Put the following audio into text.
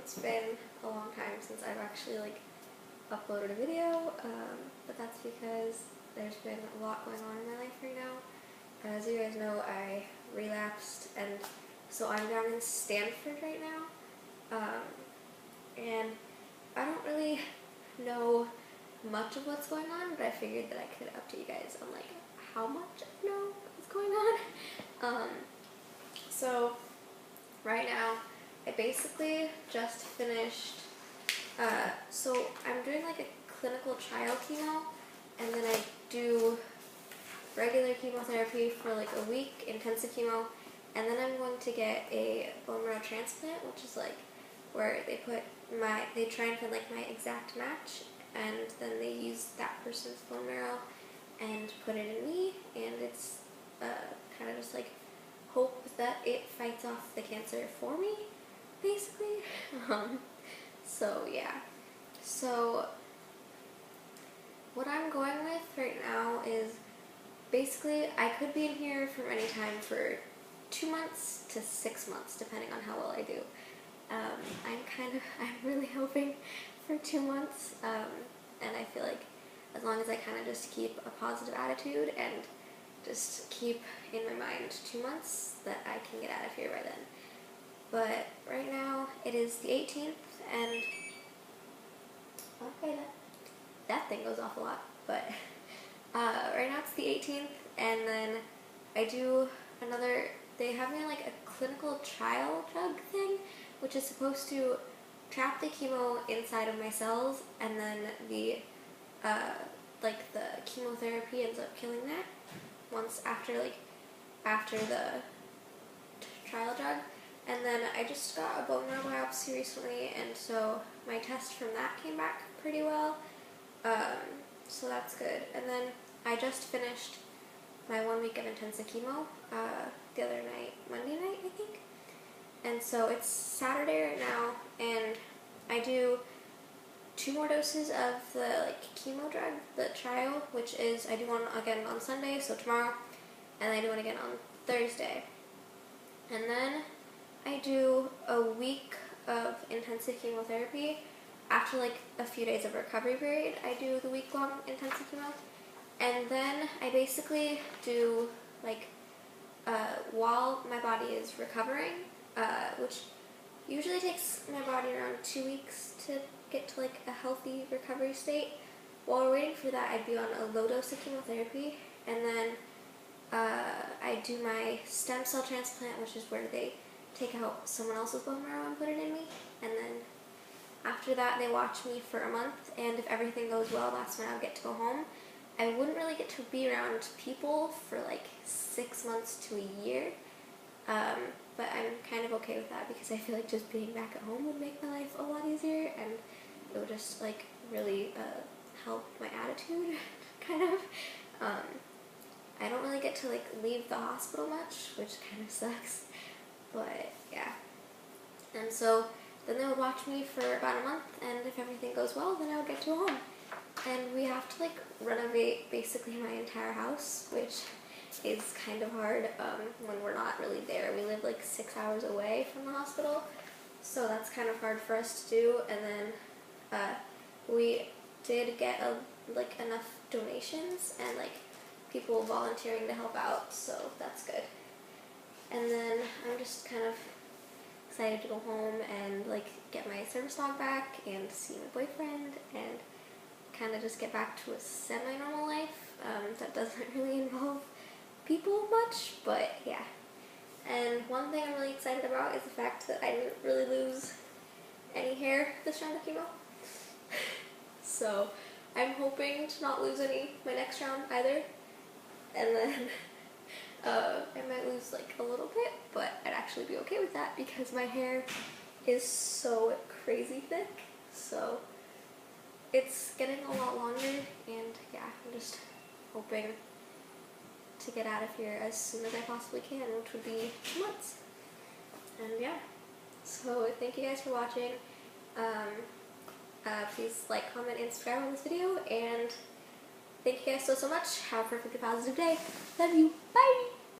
it's been a long time since I've actually like uploaded a video, but that's because there's been a lot going on in my life right now. As you guys know, I relapsed, and so I'm down in Stanford right now, and I don't really know much of what's going on, but I figured that I could update you guys on like how much I know what's going on. So right now, I basically just finished, so I'm doing like a clinical trial chemo, and then I do regular chemotherapy for like a week, intensive chemo, and then I'm going to get a bone marrow transplant, which is like where they try and find like my exact match, and then they use that person's bone marrow and put it in me, and it's kind of just like hope that it fights off the cancer for me, basically. So yeah. So what I'm going with right now is basically I could be in here from any time for 2 months to 6 months, depending on how well I do. I'm really hoping for 2 months, and I feel like as long as I kind of just keep a positive attitude and just keep in my mind 2 months, that I can get out of here by then. But right now it is the 18th, and okay, that thing goes off a lot. But right now it's the 18th, and then I do another. They have me on like a clinical trial drug thing, which is supposed to trap the chemo inside of my cells, and then the chemotherapy ends up killing that once after the trial drug. And then I just got a bone marrow biopsy recently, and so my test from that came back pretty well, so that's good. And then I just finished my 1 week of intensive chemo the other night, Monday night I think, and so it's Saturday right now, and I do 2 more doses of the chemo drug, the trial, which is I do one again on Sunday, so tomorrow, and I do one again on Thursday. And then I do a week of intensive chemotherapy. After like a few days of recovery period, I do the week-long intensive chemo. And then I basically do while my body is recovering, which usually takes my body around 2 weeks to get to like a healthy recovery state. While we're waiting for that, I'd be on a low dose of chemotherapy, and then I do my stem cell transplant, which is where they take out someone else's bone marrow and put it in me, and then after that they watch me for a month, and if everything goes well, that's when I'll get to go home. I wouldn't really get to be around people for like 6 months to a year, but I'm kind of okay with that because I feel like just being back at home would make my life a lot easier, and it would just like really help my attitude, kind of. I don't really get to like leave the hospital much, which kind of sucks, but yeah. And so then they would watch me for about a month, and if everything goes well, then I would get to go home. And we have to like renovate basically my entire house, which is kind of hard when we're not really there. We live like 6 hours away from the hospital, so that's kind of hard for us to do. And then we did get enough donations and like people volunteering to help out, so that's good. And then I'm just kind of excited to go home and like get my service dog back and see my boyfriend and kind of just get back to a semi-normal life that doesn't really involve people much, but yeah. And one thing I'm really excited about is the fact that I didn't really lose any hair this round of chemo. So I'm hoping to not lose any my next round either. And then I might lose like a little bit, but I'd actually be okay with that because my hair is so crazy thick. So it's getting a lot longer, and yeah, I'm just hoping to get out of here as soon as I possibly can, which would be 2 months. And yeah, so thank you guys for watching. Please like, comment, and subscribe on this video, and thank you guys so much. Have a perfectly positive day. Love you. Bye!